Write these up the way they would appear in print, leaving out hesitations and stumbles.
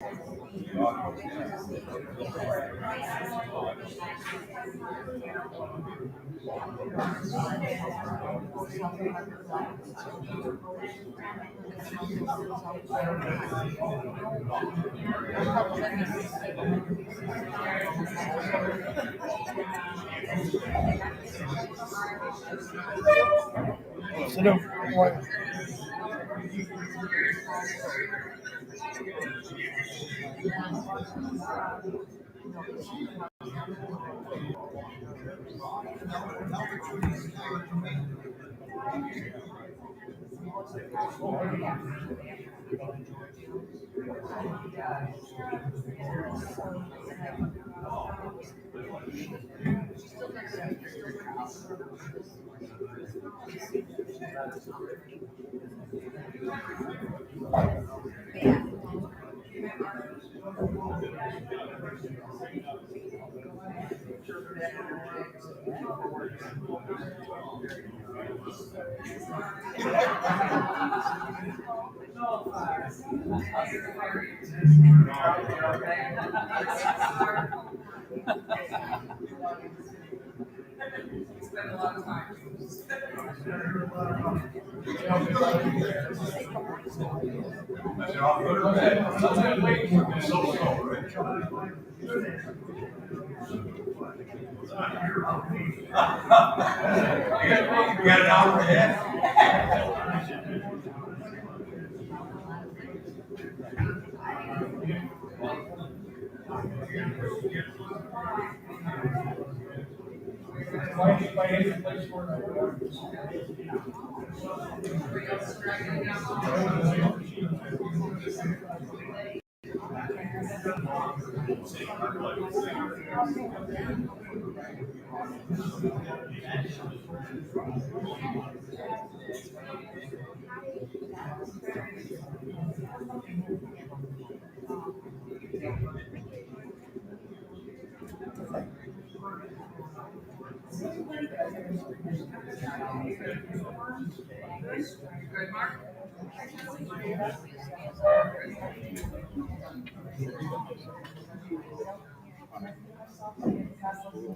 Sit down. You got an hour ahead.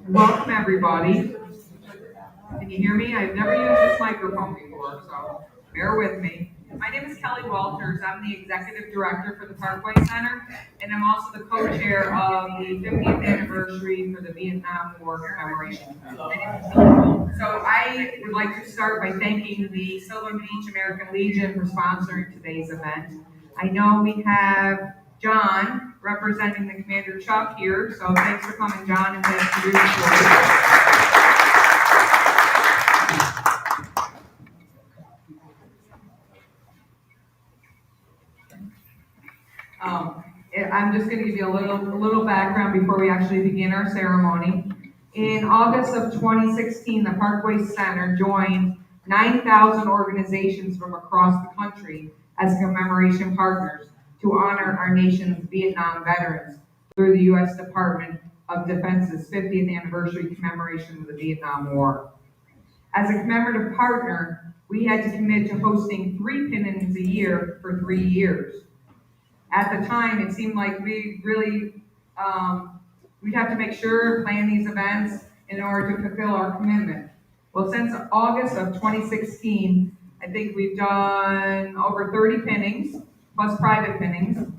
Welcome, everybody. Can you hear me? I've never used this microphone before, so bear with me. My name is Kelly Walters. I'm the Executive Director for the Parkway Center, and I'm also the co-chair of the 50th anniversary for the Vietnam War Commemoration. So I would like to start by thanking the Silver Beach American Legion for sponsoring today's event. I know we have John representing the Commander Chuck here, so thanks for coming, John, and thanks for doing this. I'm just going to give you a little background before we actually begin our ceremony. In August of 2016, the Parkway Center joined 9,000 organizations from across the country as commemoration partners to honor our nation's Vietnam veterans through the U.S. Department of Defense's 50th anniversary commemoration of the Vietnam War. As a commemorative partner, we had to commit to hosting 3 pinnings a year for 3 years. At the time, it seemed like we really, we'd have to make sure and plan these events in order to fulfill our commitment. Well, since August of 2016, I think we've done over 30 pinnings, plus private pinnings,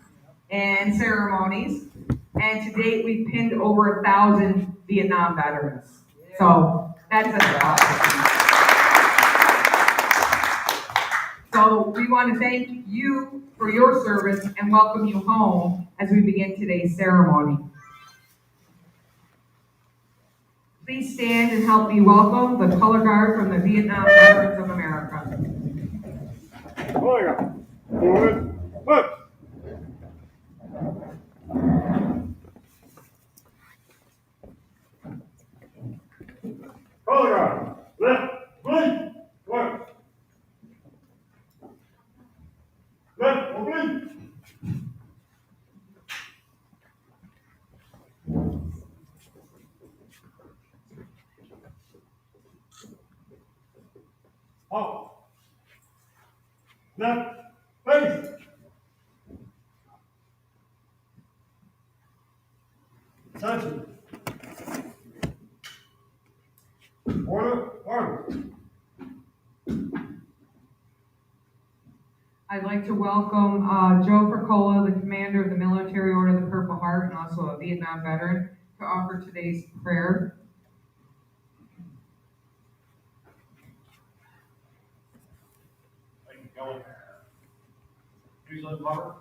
and ceremonies. And to date, we've pinned over 1,000 Vietnam veterans. So that's a So we want to thank you for your service and welcome you home as we begin today's ceremony. Please stand and help me welcome the color guard from the Vietnam Veterans of America. Claudia, forward, look. Claudia, left, right, left. Left, oblique. Out. Left, face. Attention. Order, arms. I'd like to welcome Joe Fricola, the commander of the Military Order of the Purple Heart and also a Vietnam veteran, to offer today's prayer. Thank you, Kelly. Please uncover.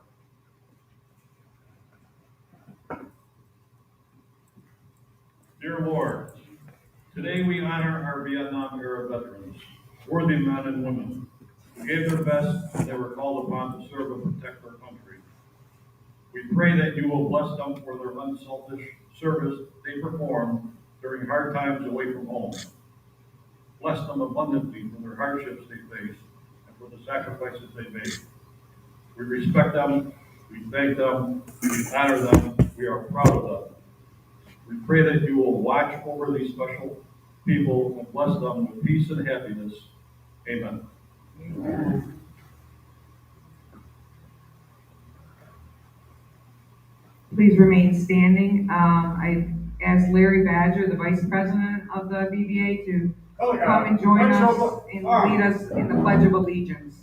Dear Lord, today we honor our Vietnam-era veterans, worthy men and women who gave their best and they were called upon to serve and protect our country. We pray that you will bless them for their unselfish service they performed during hard times away from home. Bless them abundantly for their hardships they faced and for the sacrifices they made. We respect them, we thank them, we honor them, we are proud of them. We pray that you will watch over these special people and bless them with peace and happiness. Amen. Amen. Please remain standing. I ask Larry Badger, the Vice President of the VBA, to come and join us and lead us in the Pledge of Allegiance.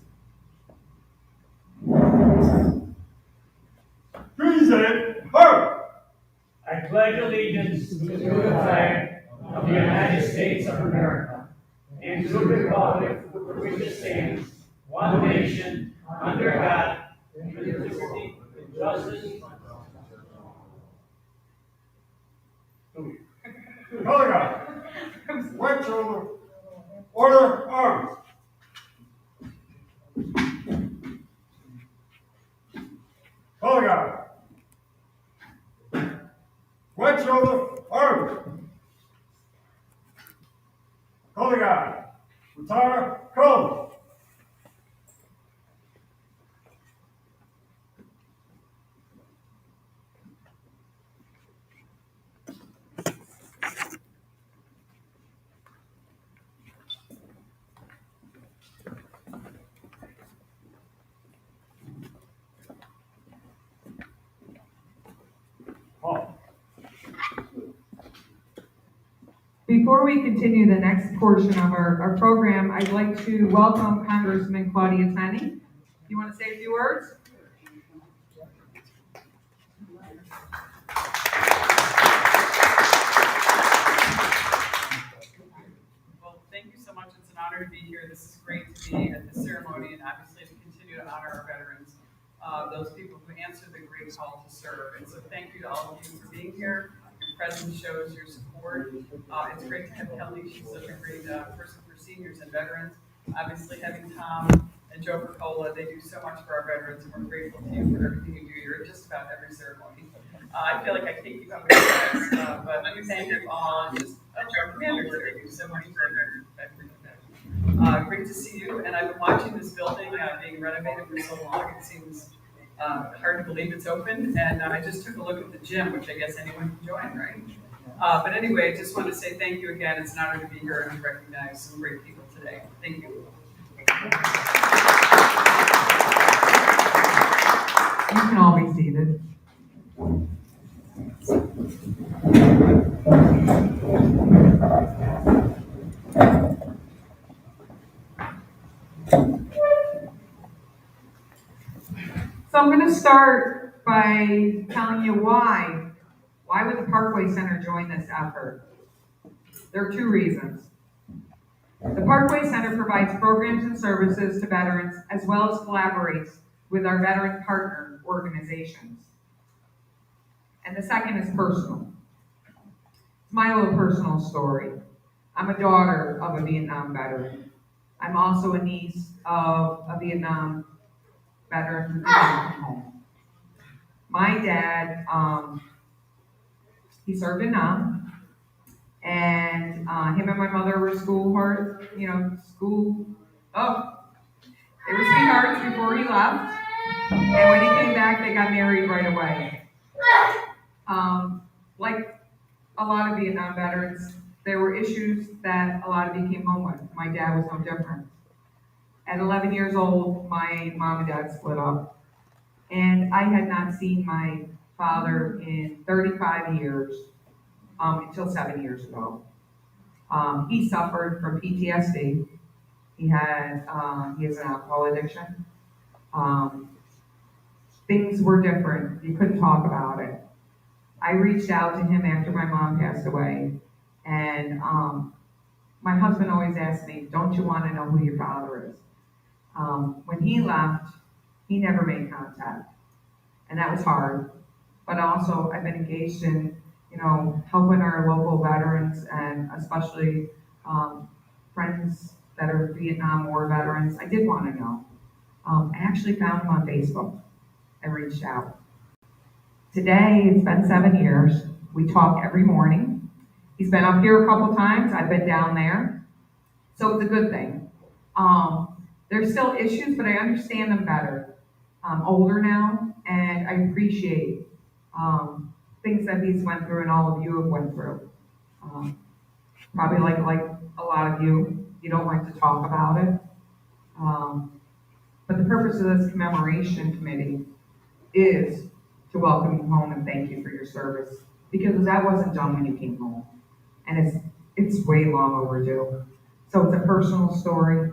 Treason, her. I pledge allegiance to the flag of the United States of America and to the republic for which it stands, one nation, under God, indivisible, with justice. Color guard. Right shoulder. Order, arms. Color guard. Right shoulder, arms. Color guard. Retire, come. Before we continue the next portion of our program, I'd like to welcome Congressman Claudia. You want to say a few words? Well, thank you so much. It's an honor to be here. This is great to be at the ceremony and obviously to continue to honor our veterans, those people who answered the great call to serve. And so thank you to all of you for being here. Your presence shows your support. It's great to have Kelly. She's such a great person for seniors and veterans. Obviously having Tom and Joe Fricola, they do so much for our veterans, and we're grateful to you for everything you do. You're at just about every ceremony. I feel like I can't keep up with you guys, but let me thank you all, and just our commanders that do so much for our veterans. Great to see you, and I've been watching this building being renovated for so long. It seems hard to believe it's open, and I just took a look at the gym, which I guess anyone can join, right? But anyway, I just want to say thank you again. It's an honor to be here and to recognize some great people today. Thank you. You can all be seated. So I'm going to start by telling you why. Why would the Parkway Center join this effort? There are two reasons. The Parkway Center provides programs and services to veterans as well as collaborates with our veteran partner organizations. And the second is personal. It's my little personal story. I'm a daughter of a Vietnam veteran. I'm also a niece of a Vietnam veteran who came from home. My dad, he served in Vietnam, and him and my mother were they were sweethearts before he left, and when he came back, they got married right away. Like a lot of Vietnam veterans, there were issues that a lot of you came home with. My dad was no different. At 11 years old, my mom and dad split up, and I had not seen my father in 35 years, until 7 years ago. He suffered from PTSD. He has an alcohol addiction. Things were different. You couldn't talk about it. I reached out to him after my mom passed away, and my husband always asked me, "Don't you want to know who your father is?" When he left, he never made contact, and that was hard. But also, I've been engaged in, helping our local veterans, and especially friends that are Vietnam War veterans. I did want to know. I actually found him on Facebook. I reached out. Today, it's been 7 years. We talk every morning. He's been up here a couple times. I've been down there. So it's a good thing. There's still issues, but I understand them better. I'm older now, and I appreciate things that he's went through and all of you have went through. Probably like a lot of you don't like to talk about it. But the purpose of this commemoration committee is to welcome you home and thank you for your service, because that wasn't done when you came home, and it's way long overdue. So it's a personal story.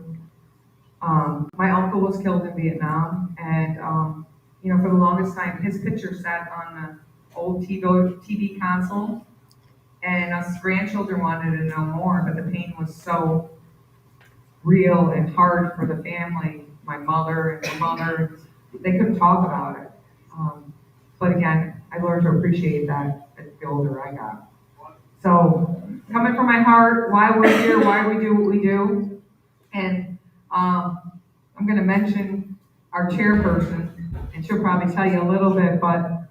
My uncle was killed in Vietnam, and for the longest time, his picture sat on the old TV console, and us grandchildren wanted to know more, but the pain was so real and hard for the family. My mother and my mother, they couldn't talk about it. But again, I learned to appreciate that the older I got. So, coming from my heart, why we're here, why we do what we do. And I'm going to mention our chairperson, and she'll probably tell you a little bit, but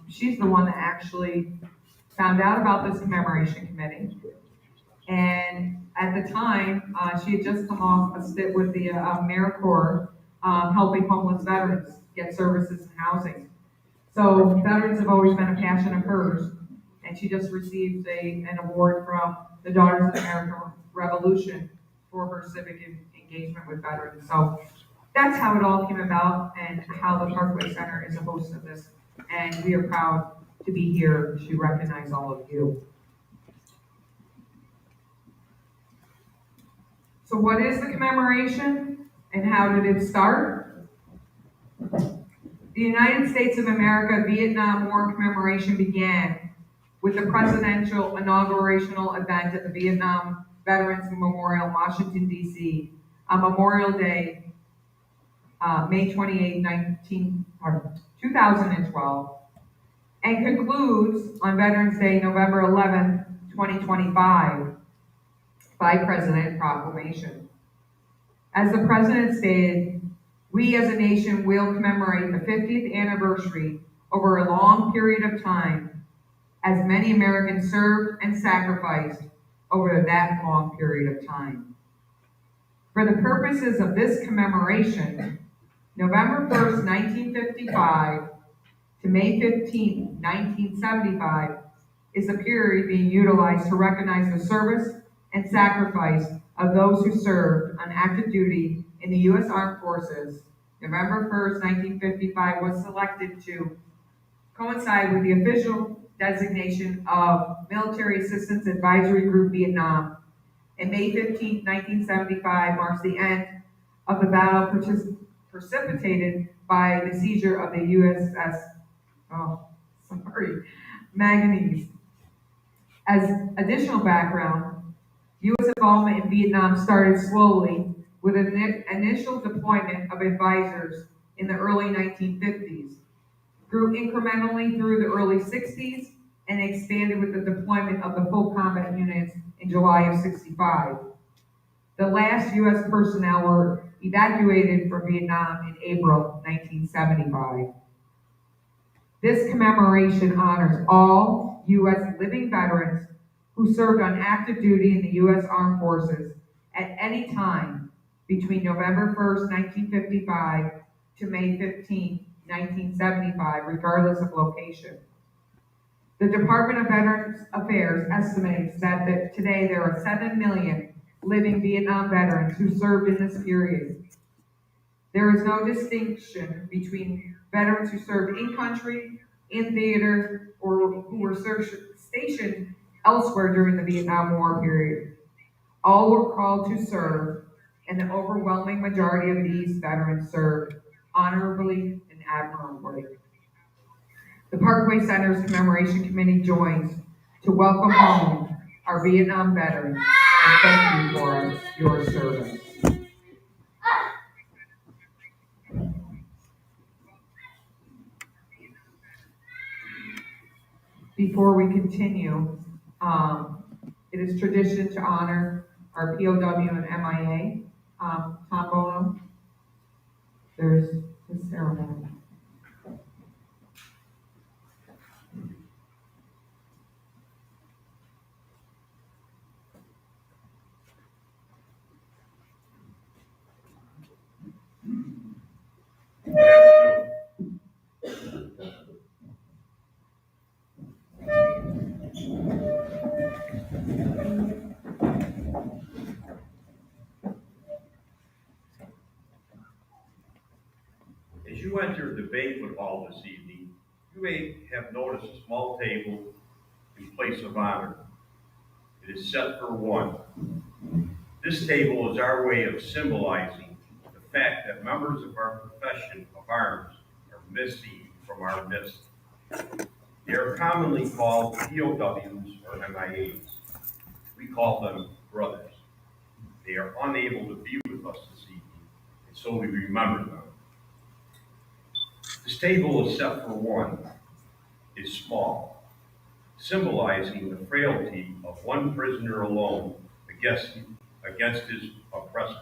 she's the one that actually found out about this commemoration committee. And at the time, she had just come off a stint with the AmeriCorps, helping homeless veterans get services and housing. So veterans have always been a passion of hers, and she just received an award from the Daughters of the American Revolution for her civic engagement with veterans. So that's how it all came about, and how the Parkway Center is a host of this. And we are proud to be here to recognize all of you. So what is the commemoration, and how did it start? The United States of America Vietnam War Commemoration began with the presidential inaugurational event at the Vietnam Veterans Memorial in Washington, D.C. on Memorial Day, May 28, 2012, and concludes on Veterans Day, November 11, 2025, by President proclamation. As the President stated, we as a nation will commemorate the 50th anniversary over a long period of time, as many Americans served and sacrificed over that long period of time. For the purposes of this commemoration, November 1st, 1955 to May 15th, 1975 is the period being utilized to recognize the service and sacrifice of those who served on active duty in the U.S. Armed Forces. November 1st, 1955 was selected to coincide with the official designation of Military Assistance Advisory Group Vietnam, and May 15, 1975 marks the end of the battle precipitated by the seizure of the USS Manganese. As additional background, U.S. involvement in Vietnam started slowly with an initial deployment of advisors in the early 1950s, grew incrementally through the early 60s, and expanded with the deployment of the full combat units in July of 65. The last U.S. personnel were evacuated from Vietnam in April 1975. This commemoration honors all U.S. living veterans who served on active duty in the U.S. Armed Forces at any time between November 1st, 1955 to May 15, 1975, regardless of location. The Department of Veterans Affairs estimates that today there are 7 million living Vietnam veterans who served in this period. There is no distinction between veterans who served in country in theater, or who were stationed elsewhere during the Vietnam War period. All were called to serve, and the overwhelming majority of these veterans served honorably and admirably. The Parkway Center's Commemoration Committee joins to welcome home our Vietnam veterans and thank you for your service. Before we continue, it is tradition to honor our POW and MIA. Tom Bono, there's the ceremony. As you enter the banquet hall this evening, you may have noticed a small table in place of honor. It is set for one. This table is our way of symbolizing the fact that members of our profession of arms are missing from our midst. They are commonly called POWs or MIAs. We call them brothers. They are unable to be with us this evening, and so we remember them. This table is set for one, is small, symbolizing the frailty of one prisoner alone against his oppressors.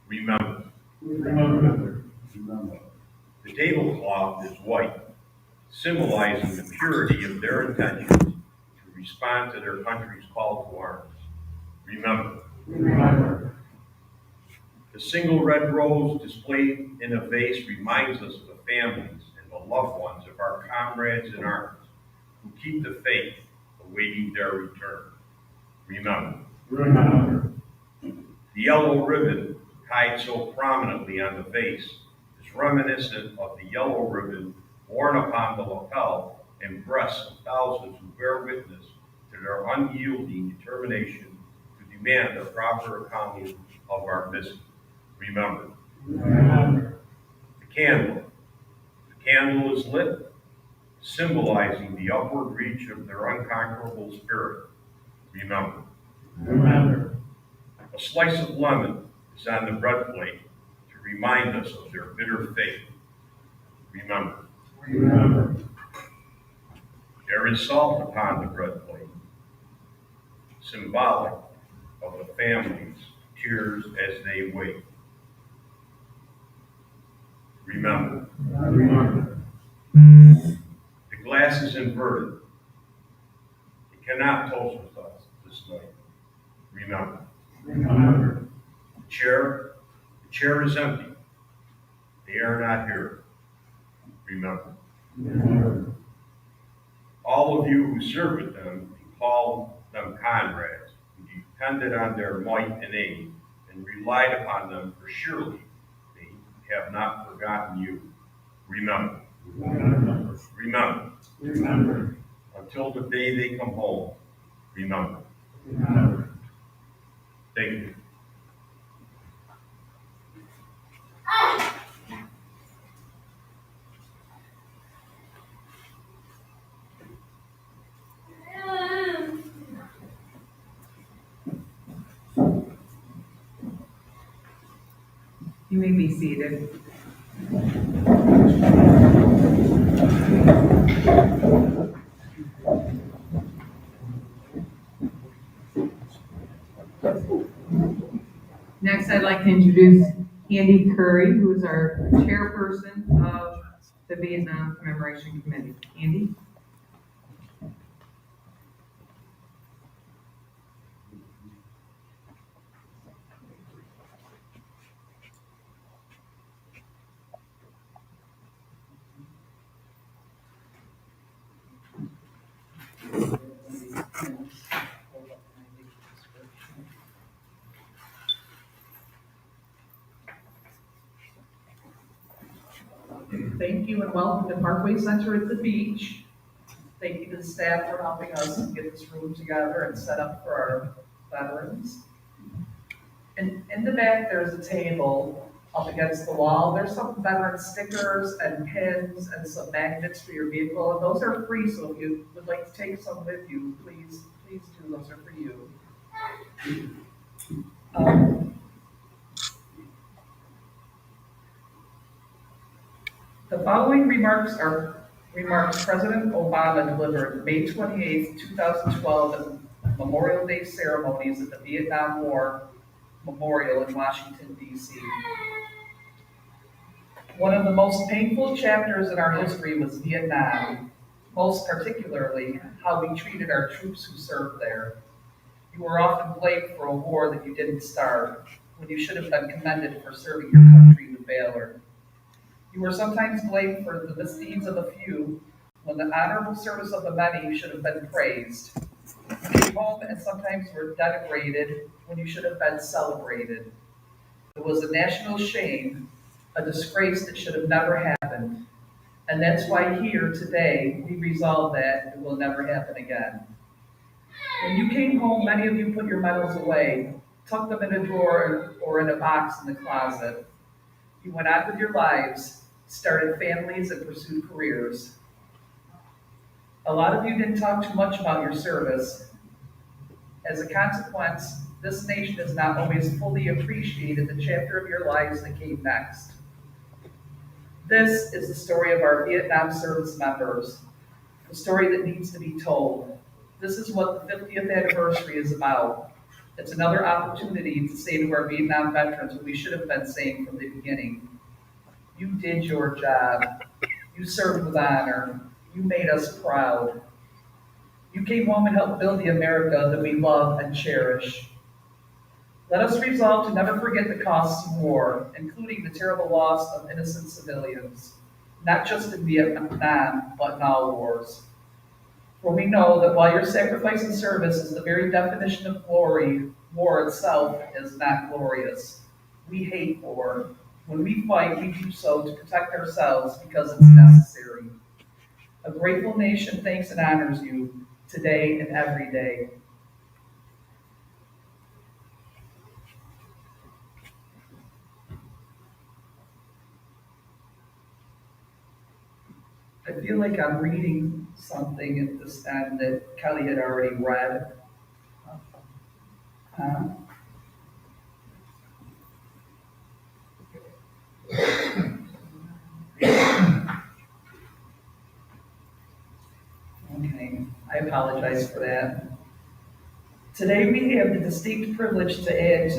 Remember. Remember. The tablecloth is white, symbolizing the purity of their intentions to respond to their country's call to arms. Remember. Remember. The single red rose displayed in a vase reminds us of the families and the loved ones of our comrades in arms who keep the faith, awaiting their return. Remember. Remember. The yellow ribbon tied so prominently on the vase is reminiscent of the yellow ribbon worn upon the lapel and breasts of thousands who bear witness to their unyielding determination to demand the proper accounting of our missing. Remember. Remember. The candle. The candle is lit, symbolizing the upward reach of their unconquerable spirit. Remember. Remember. A slice of lemon is on the bread plate to remind us of their bitter fate. Remember. Remember. There is salt upon the bread plate, symbolic of the family's tears as they wait. Remember. Remember. The glass is inverted. It cannot toast with us this night. Remember. Remember. The chair is empty. They are not here. Remember. Remember. All of you who served with them and called them comrades, who depended on their might and aid and relied upon them, for surely they have not forgotten you. Remember. Remember. Remember. Remember. Until the day they come home. Remember. Remember. Thank you. You may be seated. Next, I'd like to introduce Andy Curry, who is our chairperson of the Vietnam Commemoration Committee. Andy? Thank you and welcome to Parkway Center at the beach. Thank you to the staff for helping us get this room together and set up for our veterans. And in the back, there's a table up against the wall. There's some veteran stickers and pins and some magnets for your vehicle, and those are free, so if you would like to take some with you, please do, those are for you. The following remarks are remarks President Obama delivered May 28th, 2012 at Memorial Day ceremonies at the Vietnam War Memorial in Washington, D.C. One of the most painful chapters in our history was Vietnam, most particularly how we treated our troops who served there. You were often blamed for a war that you didn't start, when you should have been commended for serving your country with valor. You were sometimes blamed for the misdeeds of a few, when the honorable service of the many should have been praised. You came home and sometimes were denigrated when you should have been celebrated. It was a national shame, a disgrace that should have never happened. And that's why here today we resolve that it will never happen again. When you came home, many of you put your medals away, tucked them in a drawer or in a box in the closet. You went on with your lives, started families, and pursued careers. A lot of you didn't talk too much about your service. As a consequence, this nation has not always fully appreciated the chapter of your lives that came next. This is the story of our Vietnam service members, a story that needs to be told. This is what the 50th anniversary is about. It's another opportunity to say to our Vietnam veterans what we should have been saying from the beginning. You did your job. You served with honor. You made us proud. You came home and helped build the America that we love and cherish. Let us resolve to never forget the costs of war, including the terrible loss of innocent civilians, not just in Vietnam, but in all wars. For we know that while your sacrifice and service is the very definition of glory, war itself is not glorious. We hate war. When we fight, we do so to protect ourselves because it's necessary. A grateful nation thanks and honors you today and every day. I feel like I'm reading something at this end that Kelly had already read. Okay, I apologize for that. Today we have the distinct privilege to add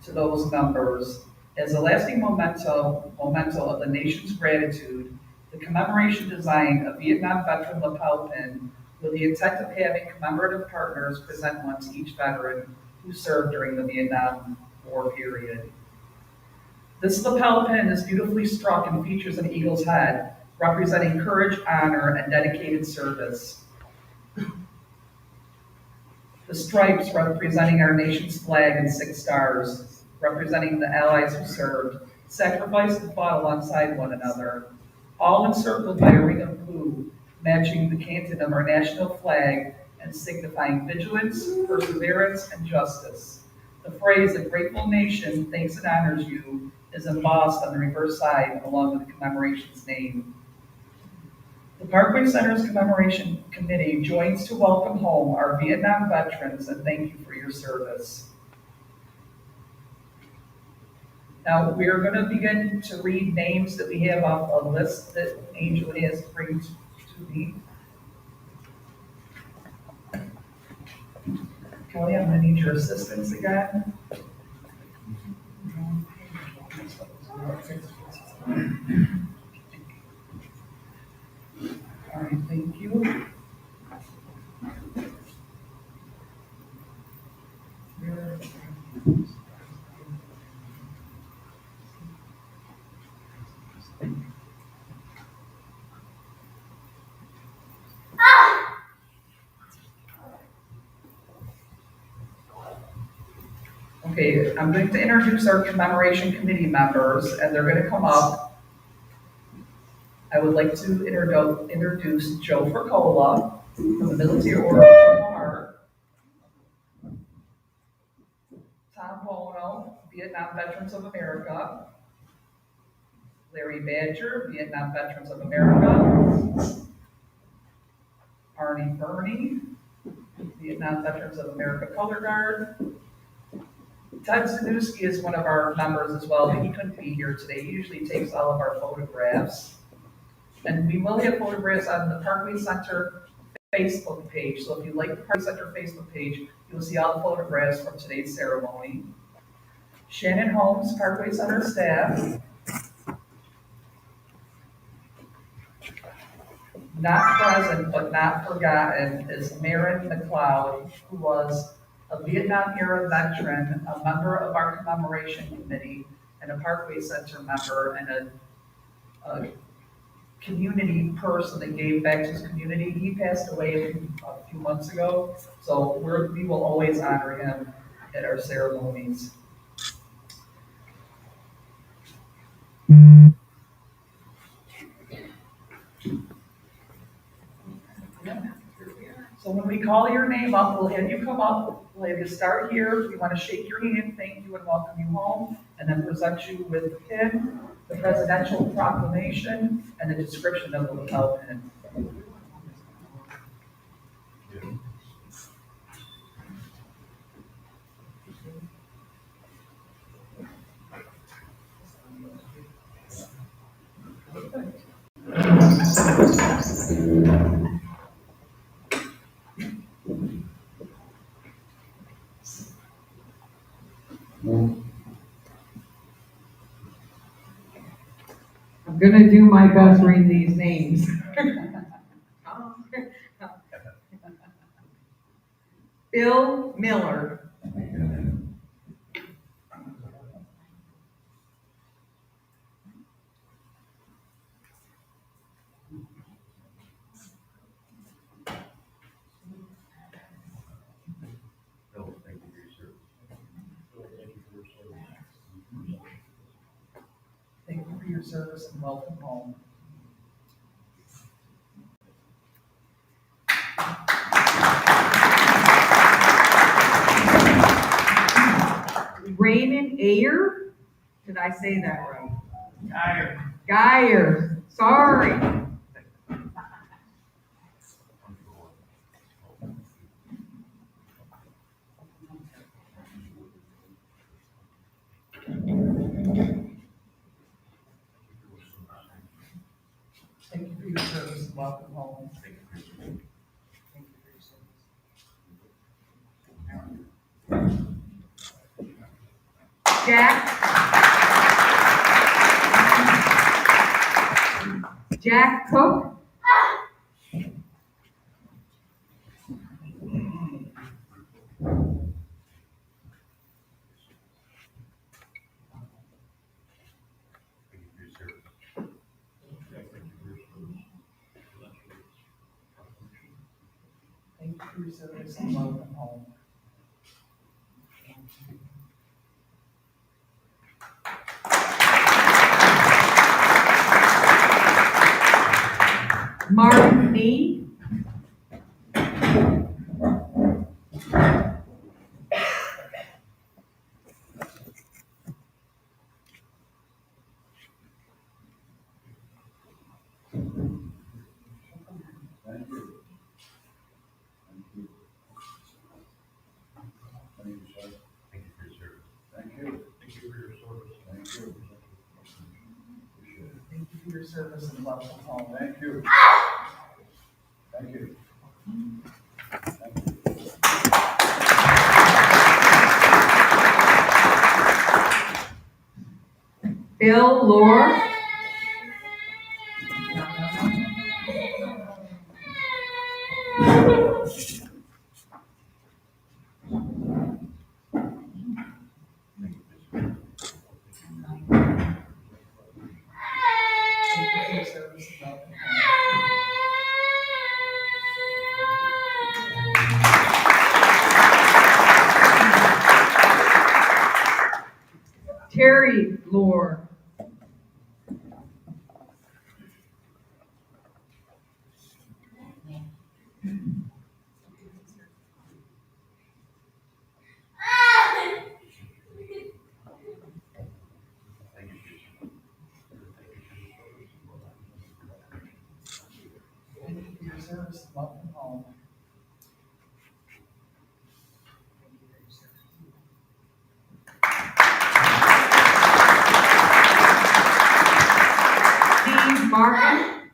to those numbers. As a lasting memento of the nation's gratitude, the commemoration designed a Vietnam veteran lapel pin with the intent of having commemorative partners present one to each veteran who served during the Vietnam War period. This lapel pin is beautifully struck and features an eagle's head, representing courage, honor, and dedicated service. The stripes representing our nation's flag and 6 stars, representing the allies who served, sacrificed, and fought alongside one another, all encircled by a ring of blue, matching the canton of our national flag and signifying vigilance, perseverance, and justice. The phrase, "A grateful nation thanks and honors you," is embossed on the reverse side along with the commemoration's name. The Parkway Center's Commemoration Committee joins to welcome home our Vietnam veterans and thank you for your service. Now, we are going to begin to read names that we have off a list that Angel has bring to me. Kelly, I'm going to need your assistance again. All right, thank you. Okay, I'm going to introduce our commemoration committee members, and they're going to come up. would like to introduce Joe Fricola from the Military Order of the Heart. Tom Bono, Vietnam Veterans of America. Larry Badger, Vietnam Veterans of America. Arnie Burney, Vietnam Veterans of America Color Guard. Ted Zanuski is one of our members as well, but he couldn't be here today. He usually takes all of our photographs. And we will have photographs on the Parkway Center Facebook page. So if you like the Parkway Center Facebook page, you'll see all the photographs from today's ceremony. Shannon Holmes, Parkway Center staff. Not present but not forgotten is Marin McLeod, who was a Vietnam-era veteran, a member of our commemoration committee, and a Parkway Center member, and a community person that gave back to his community. He passed away a few months ago, so we will always honor him at our ceremonies. So when we call your name up, we'll have you come up, we'll have you start here. We want to shake your hand, thank you, and welcome you home, and then present you with the pin, the presidential proclamation, and the description of the lapel pin. I'm gonna do my best reading these names. Bill Miller. No, thank you for your service. Thank you for your service and welcome home. Raymond Ayer, did I say that right? Tired. Geyer, sorry. Thank you for your service and welcome home. Thank you for your service. Thank you for your service. Jack Cook. Thank you for your service. Thank you for your service and welcome home. Martin Nee. Thank you. Thank you, sir. Thank you for your service. Thank you. Thank you for your service. Thank you. Appreciate it. Thank you for your service and welcome home. Thank you. Thank you. Bill Lore. Thank you for your service and welcome home. Terry Lore. Thank you for your service and welcome home. Steve Martin.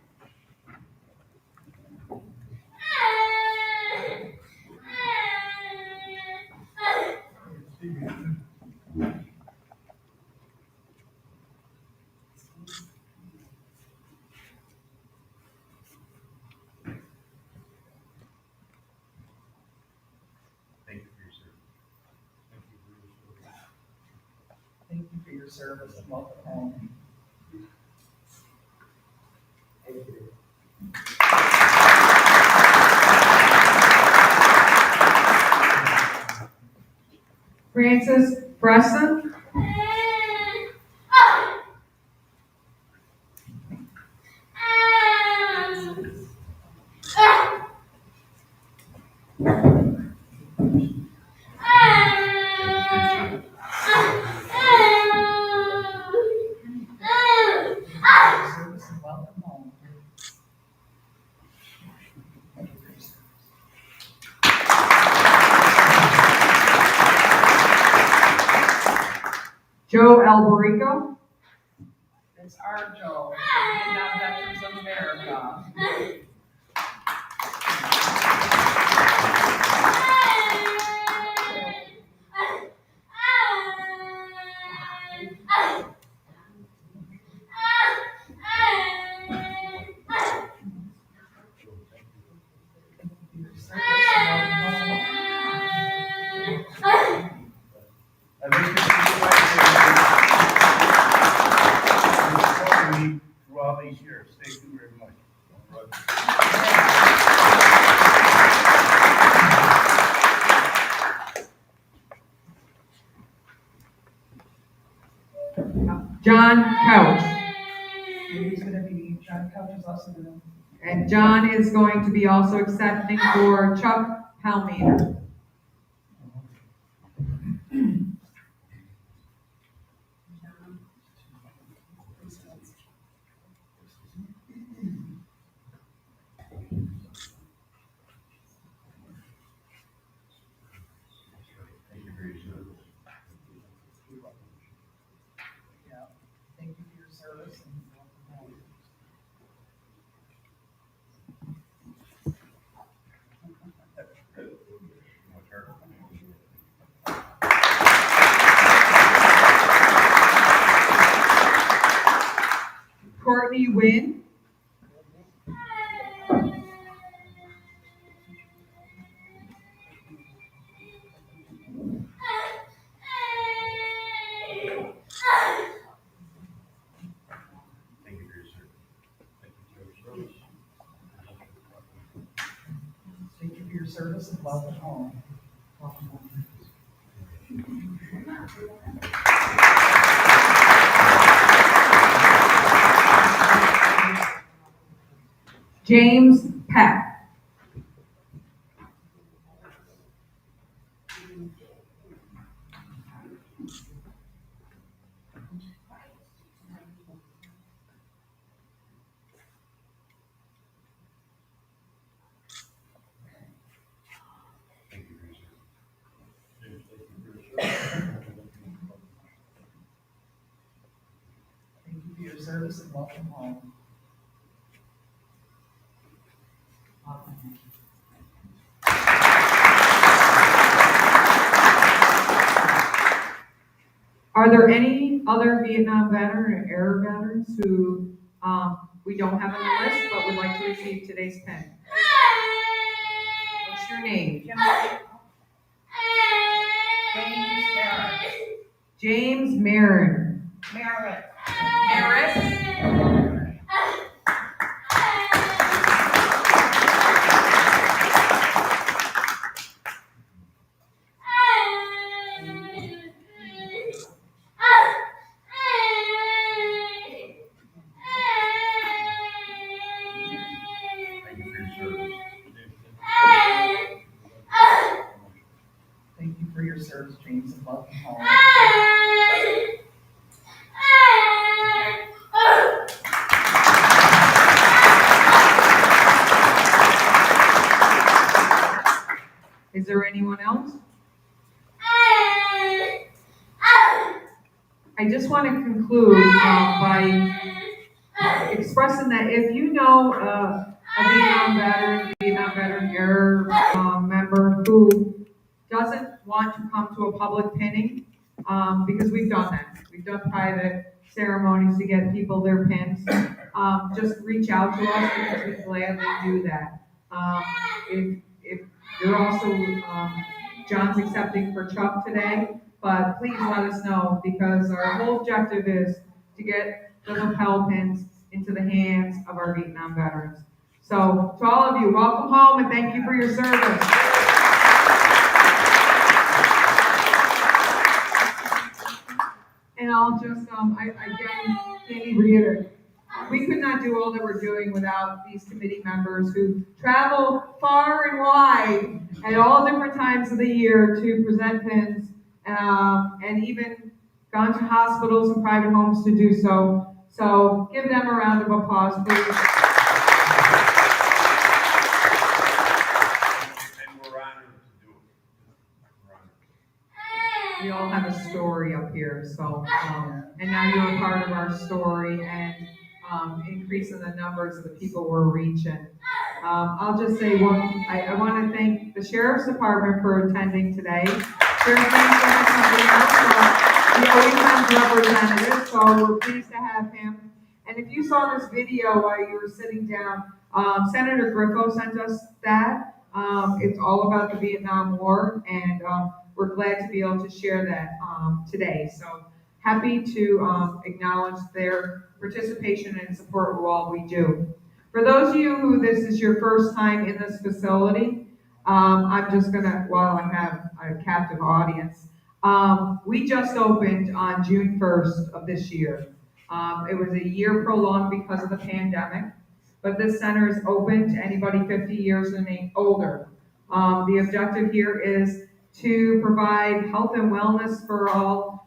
Thank you for your service. Thank you for your service and welcome home. Francis Bresson. Service and welcome home. Joe Alberico. It's our Joe, the Vietnam Veterans of America. I wish to see you like this. You're supporting me through all these years. Thank you very much. John Couch. Who's gonna be, John Couch is also gonna. And John is going to be also accepting for Chuck Palmater. Thank you for your service. Yeah, thank you for your service and welcome home. Courtney Wynn. Thank you for your service. Thank you for your service and welcome home. Welcome home. James Peck. Thank you for your service. Thank you for your service and welcome home. Welcome home. Are there any other Vietnam veteran or Air veterans who we don't have on the list but would like to receive today's pen? What's your name? James Merritt. James Marin. Merritt. Thank you for your service. preserves dreams of love and home. Is there anyone else? I just want to conclude by expressing that if you know a Vietnam veteran era member who doesn't want to come to a public pinning, because we've done that. We've done private ceremonies to get people their pins. Just reach out to us because we gladly do that. If you're also, John's accepting for Chuck today, but please let us know because our whole objective is to get the lapel pins into the hands of our Vietnam veterans. So to all of you, welcome home and thank you for your service. And I'll just, again, reiterate, we could not do all that we're doing without these committee members who travel far and wide at all different times of the year to present pins, and even gone to hospitals and private homes to do so. So give them a round of applause, please. And we're honored to do it. We're honored. We all have a story up here, so, and now you're a part of our story and increasing the numbers of the people we're reaching. I'll just say I want to thank the Sheriff's Department for attending today. There's things that somebody else, so he always comes representative, so we're pleased to have him. And if you saw this video while you were sitting down, Senator Griffo sent us that. It's all about the Vietnam War, and we're glad to be able to share that today. So happy to acknowledge their participation and support of all we do. For those of you who this is your first time in this facility, I'm just gonna, while I have a captive audience, we just opened on June 1st of this year. It was a year prolonged because of the pandemic, but this center is open to anybody 50 years and older. The objective here is to provide health and wellness for all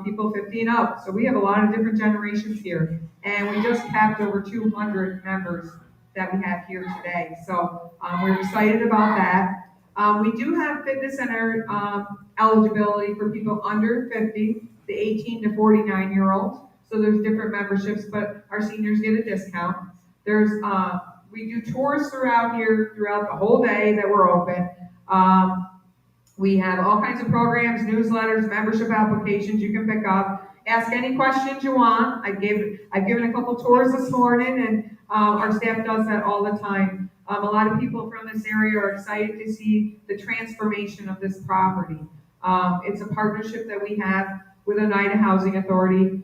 people 50 and up. So we have a lot of different generations here, and we just capped over 200 members that we have here today. So we're excited about that. We do have fitness center eligibility for people under 50, the 18 to 49 year olds. So there's different memberships, but our seniors get a discount. There's we do tours throughout here throughout the whole day that we're open. We have all kinds of programs, newsletters, membership applications you can pick up. Ask any questions you want. I've given a couple tours this morning, and our staff does that all the time. A lot of people from this area are excited to see the transformation of this property. It's a partnership that we have with Oneida Housing Authority,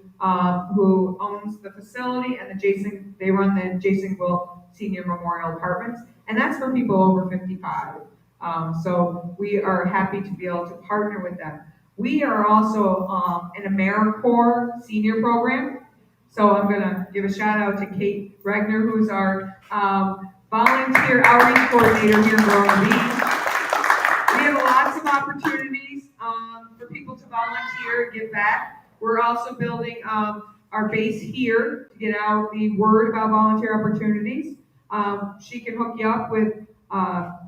who owns the facility, and they run the Jason Will Senior Memorial Apartments, and that's for people over 55. So we are happy to be able to partner with them. We are also an AmeriCorps senior program. So I'm going to give a shout out to Kate Regner, who's our volunteer outreach coordinator here in Royal Beach. We have lots of opportunities for people to volunteer and give back. We're also building our base here to get out the word about volunteer opportunities. She can hook you up with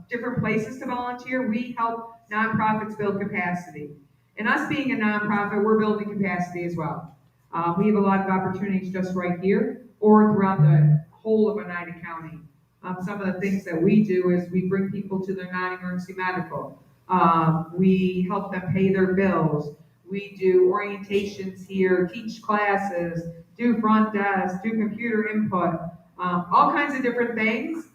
different places to volunteer. We help nonprofits build capacity. And us being a nonprofit, we're building capacity as well. We have a lot of opportunities just right here or throughout the whole of Oneida County. Some of the things that we do is we bring people to their non-emergency medical. We help them pay their bills. We do orientations here, teach classes, do front desk, do computer input, all kinds of different things.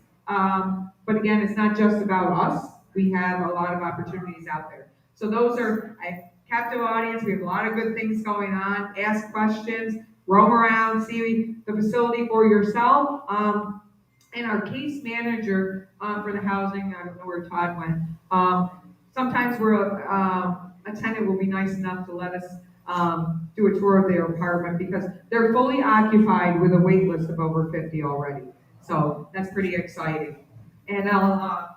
But again, it's not just about us. We have a lot of opportunities out there. So those are a captive audience. We have a lot of good things going on. Ask questions, roam around, see the facility for yourself. And our case manager for the housing, I don't know where Todd went. Sometimes a tenant will be nice enough to let us do a tour of their apartment because they're fully occupied with a wait list of over 50 already. So that's pretty exciting. And I'll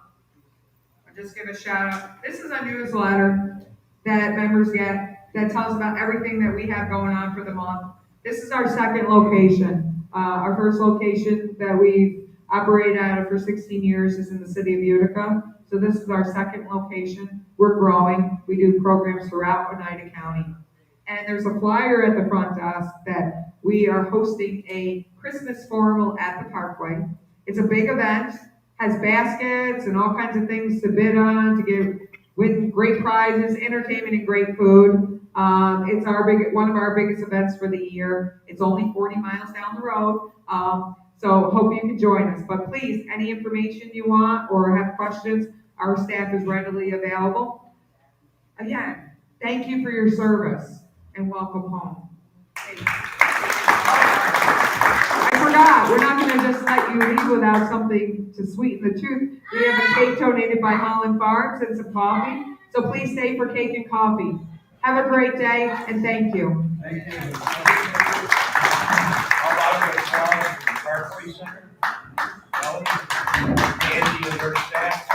just give a shout out. This is a newsletter that members get that tells about everything that we have going on for the month. This is our second location. Our first location that we've operated out of for 16 years is in the city of Utica. So this is our second location. We're growing. We do programs throughout Oneida County. And there's a flyer at the front desk that we are hosting a Christmas formal at the Parkway. It's a big event, has baskets and all kinds of things to bid on, to win great prizes, entertainment, and great food. It's one of our biggest events for the year. It's only 40 miles down the road. So hope you can join us. But please, any information you want or have questions, our staff is readily available. Again, thank you for your service and welcome home. I forgot, we're not gonna just let you leave without something to sweeten the tooth. We have a cake donated by Holland Farms and some coffee, so please stay for cake and coffee. Have a great day and thank you. Thank you. How about the applause from the Parkway Center? Andy and her staff?